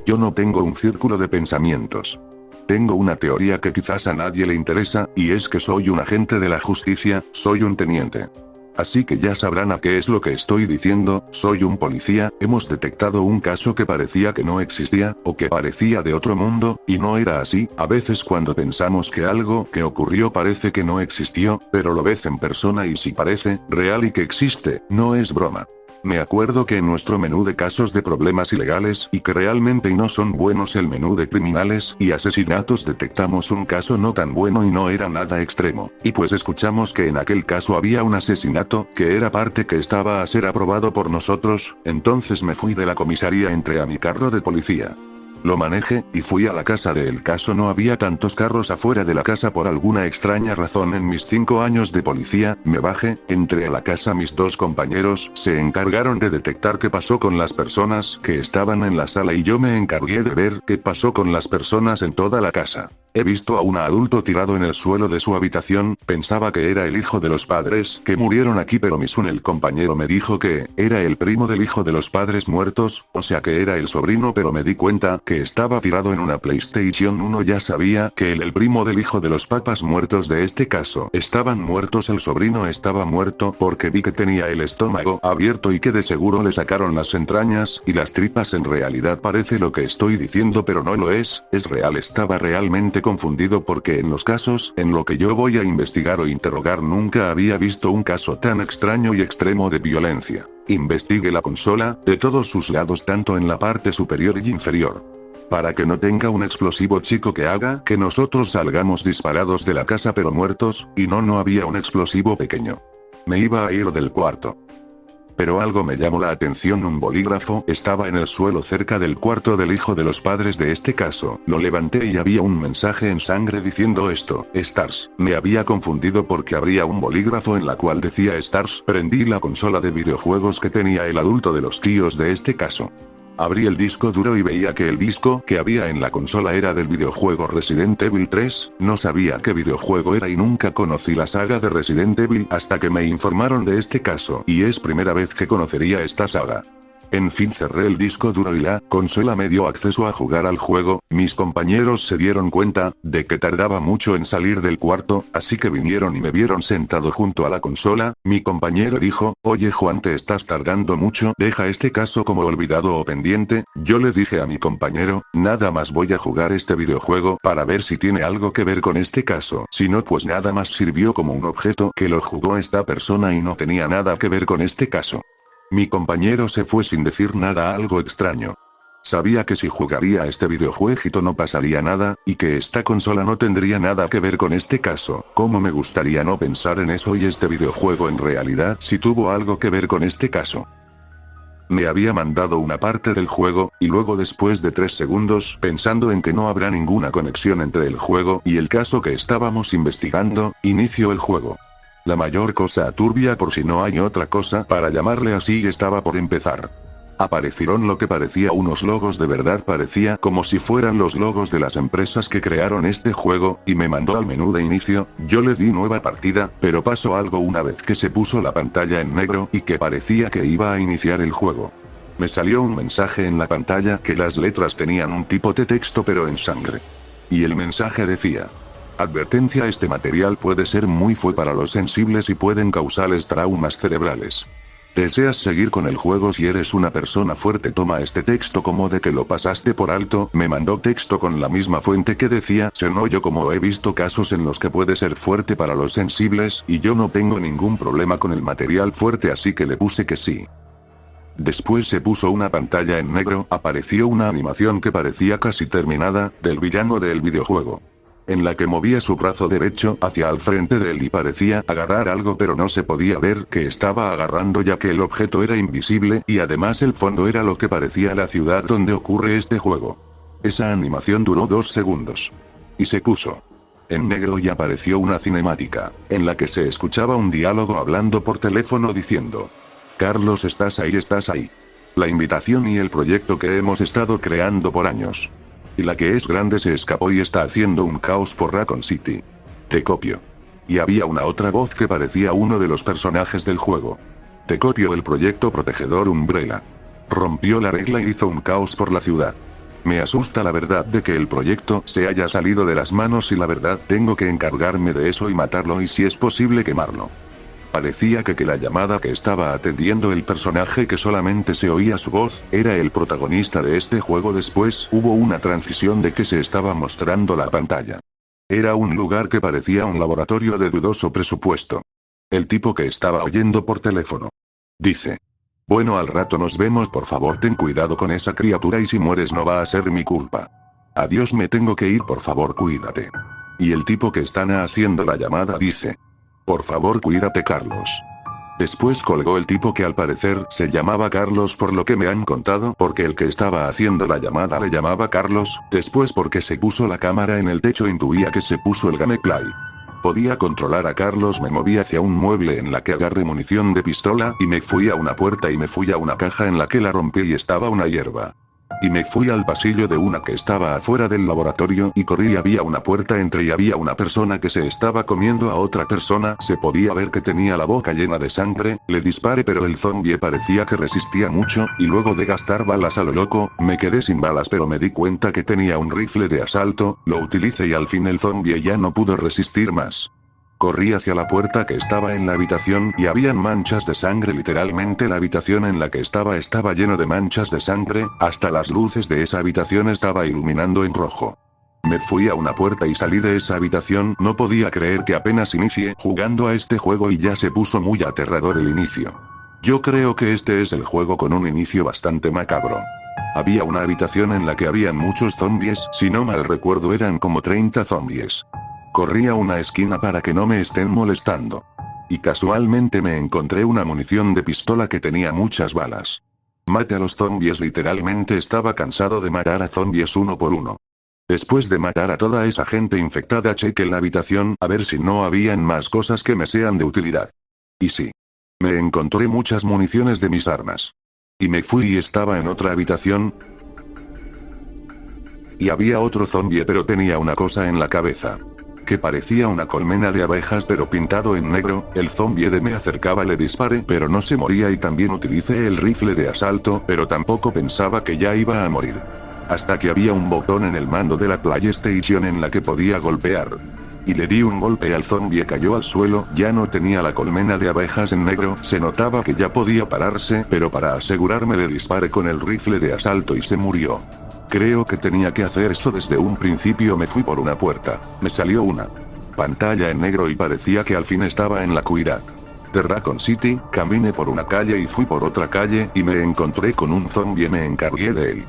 Yo no tengo un círculo de pensamientos. Tengo una teoría que quizás a nadie le interesa, y es que soy un agente de la justicia, soy un teniente. Así que ya sabrán a qué es lo que estoy diciendo, soy un policía, hemos detectado un caso que parecía que no existía, o que parecía de otro mundo, y no era así. A veces cuando pensamos que algo que ocurrió parece que no existió, pero lo ves en persona y si parece real y que existe, no es broma. Me acuerdo que en nuestro menú de casos de problemas ilegales y que realmente no son buenos, el menú de criminales y asesinatos, detectamos un caso no tan bueno y no era nada extremo. Y pues escuchamos que en aquel caso había un asesinato, que era parte que estaba a ser aprobado por nosotros, entonces me fui de la comisaría, entré a mi carro de policía. Lo manejé, y fui a la casa del caso. No había tantos carros afuera de la casa por alguna extraña razón. En mis 5 años de policía, me bajé, entré a la casa. Mis 2 compañeros se encargaron de detectar qué pasó con las personas que estaban en la sala y yo me encargué de ver qué pasó con las personas en toda la casa. He visto a un adulto tirado en el suelo de su habitación, pensaba que era el hijo de los padres que murieron aquí, pero el compañero me dijo que era el primo del hijo de los padres muertos, o sea que era el sobrino, pero me di cuenta que estaba tirado en una PlayStation 1. Ya sabía que el primo del hijo de los papás muertos de este caso estaban muertos, el sobrino estaba muerto porque vi que tenía el estómago abierto y que de seguro le sacaron las entrañas y las tripas. En realidad parece lo que estoy diciendo, pero no lo es real. Estaba realmente confundido porque en los casos en lo que yo voy a investigar o interrogar nunca había visto un caso tan extraño y extremo de violencia. Investigué la consola, de todos sus lados, tanto en la parte superior y inferior, para que no tenga un explosivo chico que haga que nosotros salgamos disparados de la casa pero muertos, y no había un explosivo pequeño. Me iba a ir del cuarto, pero algo me llamó la atención. Un bolígrafo estaba en el suelo cerca del cuarto del hijo de los padres de este caso. Lo levanté y había un mensaje en sangre diciendo esto: Stars. Me había confundido porque habría un bolígrafo en la cual decía Stars. Prendí la consola de videojuegos que tenía el adulto de los tíos de este caso. Abrí el disco duro y veía que el disco que había en la consola era del videojuego Resident Evil 3, no sabía qué videojuego era y nunca conocí la saga de Resident Evil hasta que me informaron de este caso, y es primera vez que conocería esta saga. En fin, cerré el disco duro y la consola me dio acceso a jugar al juego. Mis compañeros se dieron cuenta de que tardaba mucho en salir del cuarto, así que vinieron y me vieron sentado junto a la consola. Mi compañero dijo: oye Juan, te estás tardando mucho, deja este caso como olvidado o pendiente. Yo le dije a mi compañero: nada más voy a jugar este videojuego para ver si tiene algo que ver con este caso, si no pues nada más sirvió como un objeto que lo jugó esta persona y no tenía nada que ver con este caso. Mi compañero se fue sin decir nada, algo extraño. Sabía que si jugaría a este videojueguito no pasaría nada, y que esta consola no tendría nada que ver con este caso. Cómo me gustaría no pensar en eso y este videojuego en realidad sí tuvo algo que ver con este caso. Me había mandado una parte del juego, y luego después de 3 segundos, pensando en que no habrá ninguna conexión entre el juego y el caso que estábamos investigando, inició el juego. La mayor cosa turbia, por si no hay otra cosa para llamarle así, estaba por empezar. Aparecieron lo que parecía unos logos, de verdad parecía como si fueran los logos de las empresas que crearon este juego, y me mandó al menú de inicio. Yo le di nueva partida, pero pasó algo una vez que se puso la pantalla en negro y que parecía que iba a iniciar el juego. Me salió un mensaje en la pantalla que las letras tenían un tipo de texto pero en sangre. Y el mensaje decía: advertencia, este material puede ser muy fuerte para los sensibles y pueden causarles traumas cerebrales. ¿Deseas seguir con el juego? Si eres una persona fuerte, toma este texto como de que lo pasaste por alto. Me mandó texto con la misma fuente que decía no. Yo como he visto casos en los que puede ser fuerte para los sensibles, y yo no tengo ningún problema con el material fuerte, así que le puse que sí. Después se puso una pantalla en negro, apareció una animación que parecía casi terminada, del villano del videojuego, en la que movía su brazo derecho hacia al frente de él y parecía agarrar algo, pero no se podía ver que estaba agarrando ya que el objeto era invisible y además el fondo era lo que parecía la ciudad donde ocurre este juego. Esa animación duró 2 segundos. Y se puso en negro y apareció una cinemática, en la que se escuchaba un diálogo hablando por teléfono diciendo: Carlos, ¿estás ahí? ¿Estás ahí? La invitación y el proyecto que hemos estado creando por años. Y la que es grande se escapó y está haciendo un caos por Raccoon City. Te copio. Y había una otra voz que parecía uno de los personajes del juego. Te copio. El proyecto protegedor Umbrella rompió la regla y hizo un caos por la ciudad. Me asusta la verdad de que el proyecto se haya salido de las manos y la verdad tengo que encargarme de eso y matarlo y si es posible quemarlo. Parecía que la llamada que estaba atendiendo el personaje que solamente se oía su voz, era el protagonista de este juego. Después hubo una transición de que se estaba mostrando la pantalla. Era un lugar que parecía un laboratorio de dudoso presupuesto. El tipo que estaba oyendo por teléfono dice: bueno, al rato nos vemos, por favor ten cuidado con esa criatura y si mueres no va a ser mi culpa. Adiós, me tengo que ir, por favor cuídate. Y el tipo que están haciendo la llamada dice: por favor cuídate, Carlos. Después colgó el tipo que al parecer se llamaba Carlos por lo que me han contado, porque el que estaba haciendo la llamada le llamaba Carlos. Después porque se puso la cámara en el techo intuía que se puso el gameplay. Podía controlar a Carlos. Me moví hacia un mueble en la que agarré munición de pistola y me fui a una puerta y me fui a una caja en la que la rompí y estaba una hierba. Y me fui al pasillo de una que estaba afuera del laboratorio y corrí y había una puerta entre y había una persona que se estaba comiendo a otra persona. Se podía ver que tenía la boca llena de sangre. Le disparé pero el zombie parecía que resistía mucho, y luego de gastar balas a lo loco, me quedé sin balas pero me di cuenta que tenía un rifle de asalto, lo utilicé y al fin el zombie ya no pudo resistir más. Corrí hacia la puerta que estaba en la habitación y habían manchas de sangre. Literalmente la habitación en la que estaba lleno de manchas de sangre, hasta las luces de esa habitación estaba iluminando en rojo. Me fui a una puerta y salí de esa habitación. No podía creer que apenas inicié jugando a este juego y ya se puso muy aterrador el inicio. Yo creo que este es el juego con un inicio bastante macabro. Había una habitación en la que habían muchos zombies, si no mal recuerdo eran como 30 zombies. Corrí a una esquina para que no me estén molestando. Y casualmente me encontré una munición de pistola que tenía muchas balas. Maté a los zombies. Literalmente estaba cansado de matar a zombies uno por uno. Después de matar a toda esa gente infectada, chequé la habitación a ver si no habían más cosas que me sean de utilidad. Y sí. Me encontré muchas municiones de mis armas. Y me fui y estaba en otra habitación. Y había otro zombie pero tenía una cosa en la cabeza. Que parecía una colmena de abejas pero pintado en negro. El zombie me acercaba, le disparé pero no se moría y también utilicé el rifle de asalto, pero tampoco pensaba que ya iba a morir. Hasta que había un botón en el mando de la PlayStation en la que podía golpear. Y le di un golpe al zombie, cayó al suelo, ya no tenía la colmena de abejas en negro, se notaba que ya podía pararse, pero para asegurarme le disparé con el rifle de asalto y se murió. Creo que tenía que hacer eso desde un principio. Me fui por una puerta. Me salió una pantalla en negro y parecía que al fin estaba en la ciudad de Raccoon City. Caminé por una calle y fui por otra calle y me encontré con un zombie. Me encargué de él.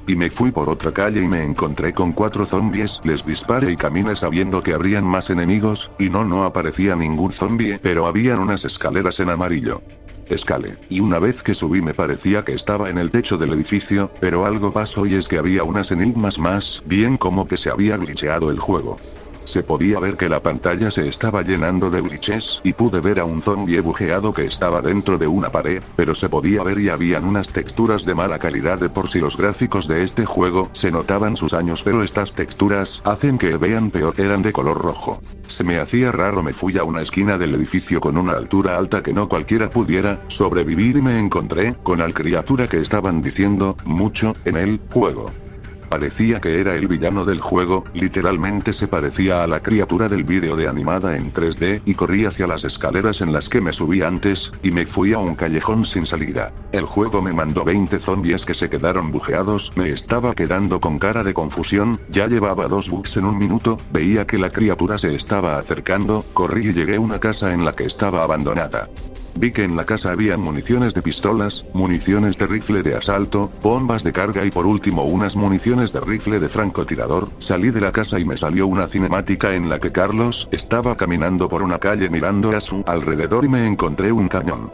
Y me fui por otra calle y me encontré con 4 zombies. Les disparé y caminé sabiendo que habrían más enemigos, y no aparecía ningún zombie, pero habían unas escaleras en amarillo. Escalé, y una vez que subí me parecía que estaba en el techo del edificio, pero algo pasó y es que había unas enigmas más, bien como que se había glitcheado el juego. Se podía ver que la pantalla se estaba llenando de glitches, y pude ver a un zombie bujeado que estaba dentro de una pared, pero se podía ver y habían unas texturas de mala calidad. De por sí los gráficos de este juego se notaban sus años, pero estas texturas hacen que vean peor. Eran de color rojo. Se me hacía raro. Me fui a una esquina del edificio con una altura alta que no cualquiera pudiera sobrevivir y me encontré con la criatura que estaban diciendo mucho en el juego. Parecía que era el villano del juego, literalmente se parecía a la criatura del vídeo de animada en 3D, y corrí hacia las escaleras en las que me subí antes, y me fui a un callejón sin salida. El juego me mandó 20 zombies que se quedaron bugueados, me estaba quedando con cara de confusión, ya llevaba 2 bugs en un minuto, veía que la criatura se estaba acercando, corrí y llegué a una casa en la que estaba abandonada. Vi que en la casa había municiones de pistolas, municiones de rifle de asalto, bombas de carga y por último unas municiones de rifle de francotirador. Salí de la casa y me salió una cinemática en la que Carlos estaba caminando por una calle mirando a su alrededor y me encontré un cañón.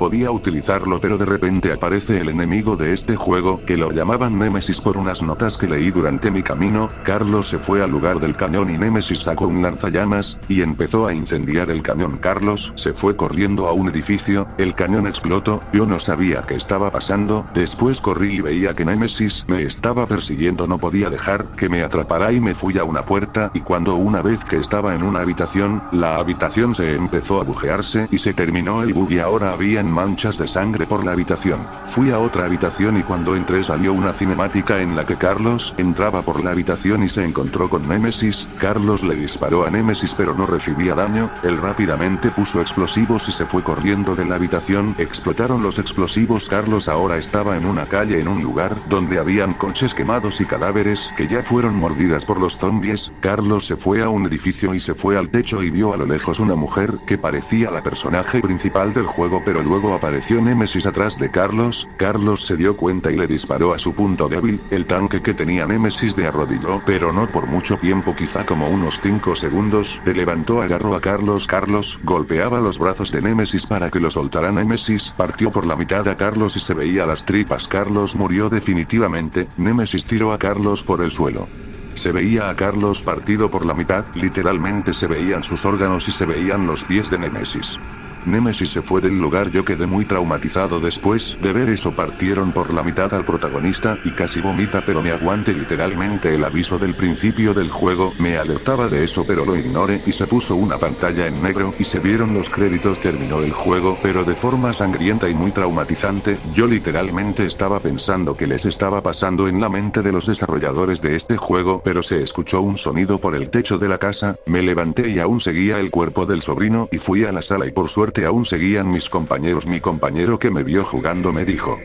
Podía utilizarlo pero de repente aparece el enemigo de este juego, que lo llamaban Némesis por unas notas que leí durante mi camino. Carlos se fue al lugar del cañón y Némesis sacó un lanzallamas, y empezó a incendiar el cañón. Carlos se fue corriendo a un edificio, el cañón explotó, yo no sabía qué estaba pasando, después corrí y veía que Némesis me estaba persiguiendo, no podía dejar que me atrapara y me fui a una puerta y cuando una vez que estaba en una habitación, la habitación se empezó a buguearse y se terminó el bug y ahora habían manchas de sangre por la habitación. Fui a otra habitación y cuando entré salió una cinemática en la que Carlos entraba por la habitación y se encontró con Némesis. Carlos le disparó a Némesis pero no recibía daño, él rápidamente puso explosivos y se fue corriendo de la habitación, explotaron los explosivos. Carlos ahora estaba en una calle en un lugar donde habían coches quemados y cadáveres que ya fueron mordidas por los zombies. Carlos se fue a un edificio y se fue al techo y vio a lo lejos una mujer que parecía la personaje principal del juego pero luego apareció Némesis atrás de Carlos. Carlos se dio cuenta y le disparó a su punto débil, el tanque que tenía Némesis de arrodilló, pero no por mucho tiempo, quizá como unos 5 segundos, de levantó, agarró a Carlos. Carlos golpeaba los brazos de Némesis para que lo soltara. Némesis partió por la mitad a Carlos y se veía las tripas. Carlos murió definitivamente. Némesis tiró a Carlos por el suelo. Se veía a Carlos partido por la mitad, literalmente se veían sus órganos y se veían los pies de Némesis. Némesis se fue del lugar, yo quedé muy traumatizado después de ver eso. Partieron por la mitad al protagonista y casi vomita, pero me aguanté. Literalmente el aviso del principio del juego me alertaba de eso pero lo ignoré y se puso una pantalla en negro y se vieron los créditos. Terminó el juego pero de forma sangrienta y muy traumatizante. Yo literalmente estaba pensando qué les estaba pasando en la mente de los desarrolladores de este juego, pero se escuchó un sonido por el techo de la casa, me levanté y aún seguía el cuerpo del sobrino y fui a la sala y por suerte aún seguían mis compañeros. Mi compañero que me vio jugando me dijo: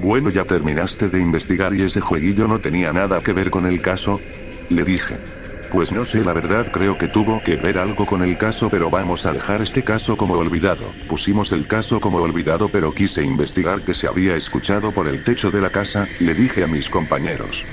bueno, ya terminaste de investigar y ese jueguillo no tenía nada que ver con el caso. Le dije: pues no sé, la verdad creo que tuvo que ver algo con el caso, pero vamos a dejar este caso como olvidado. Pusimos el caso como olvidado pero quise investigar qué se había escuchado por el techo de la casa. Le dije a mis compañeros: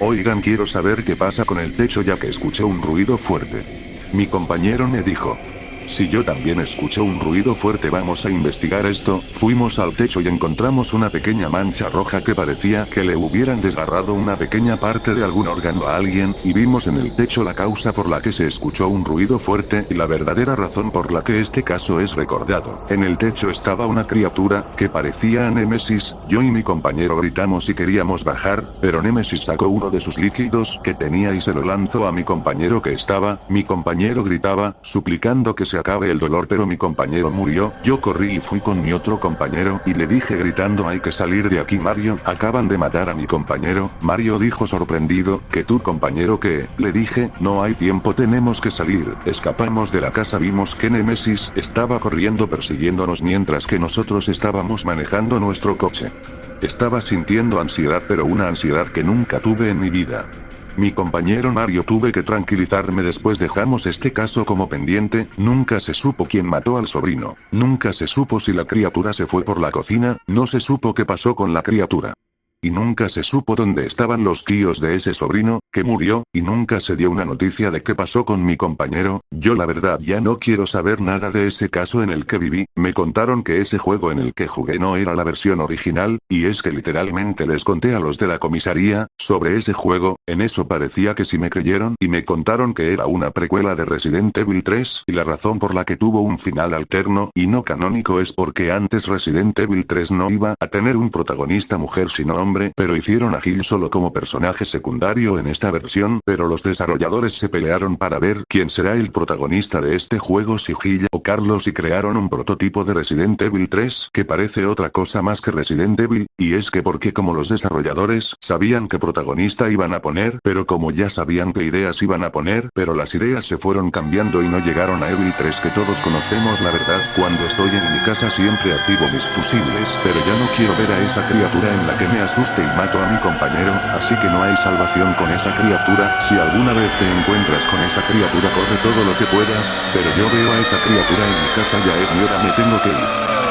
oigan, quiero saber qué pasa con el techo ya que escuché un ruido fuerte. Mi compañero me dijo: si yo también escuché un ruido fuerte, vamos a investigar esto. Fuimos al techo y encontramos una pequeña mancha roja que parecía que le hubieran desgarrado una pequeña parte de algún órgano a alguien, y vimos en el techo la causa por la que se escuchó un ruido fuerte y la verdadera razón por la que este caso es recordado. En el techo estaba una criatura que parecía a Némesis. Yo y mi compañero gritamos y queríamos bajar, pero Némesis sacó uno de sus líquidos que tenía y se lo lanzó a mi compañero que estaba. Mi compañero gritaba, suplicando que se acabe el dolor, pero mi compañero murió. Yo corrí y fui con mi otro compañero y le dije gritando: hay que salir de aquí, Mario, acaban de matar a mi compañero. Mario dijo sorprendido: ¿que tu compañero qué? Le dije: no hay tiempo, tenemos que salir. Escapamos de la casa, vimos que Némesis estaba corriendo persiguiéndonos mientras que nosotros estábamos manejando nuestro coche. Estaba sintiendo ansiedad, pero una ansiedad que nunca tuve en mi vida. Mi compañero Mario tuve que tranquilizarme. Después dejamos este caso como pendiente. Nunca se supo quién mató al sobrino. Nunca se supo si la criatura se fue por la cocina. No se supo qué pasó con la criatura. Y nunca se supo dónde estaban los tíos de ese sobrino, que murió, y nunca se dio una noticia de qué pasó con mi compañero. Yo la verdad ya no quiero saber nada de ese caso en el que viví. Me contaron que ese juego en el que jugué no era la versión original, y es que literalmente les conté a los de la comisaría sobre ese juego. En eso parecía que sí me creyeron y me contaron que era una precuela de Resident Evil 3, y la razón por la que tuvo un final alterno y no canónico es porque antes Resident Evil 3 no iba a tener un protagonista mujer sino hombre, pero hicieron a Jill solo como personaje secundario en este esta versión, pero los desarrolladores se pelearon para ver quién será el protagonista de este juego, si Gilla o Carlos, y crearon un prototipo de Resident Evil 3 que parece otra cosa más que Resident Evil, y es que porque como los desarrolladores sabían qué protagonista iban a poner, pero como ya sabían qué ideas iban a poner, pero las ideas se fueron cambiando y no llegaron a Evil 3 que todos conocemos. La verdad, cuando estoy en mi casa siempre activo mis fusibles, pero ya no quiero ver a esa criatura en la que me asuste y mato a mi compañero, así que no hay salvación con esa criatura. Si alguna vez te encuentras con esa criatura, corre todo lo que puedas, pero yo veo a esa criatura en mi casa, ya es mi hora, me tengo que ir.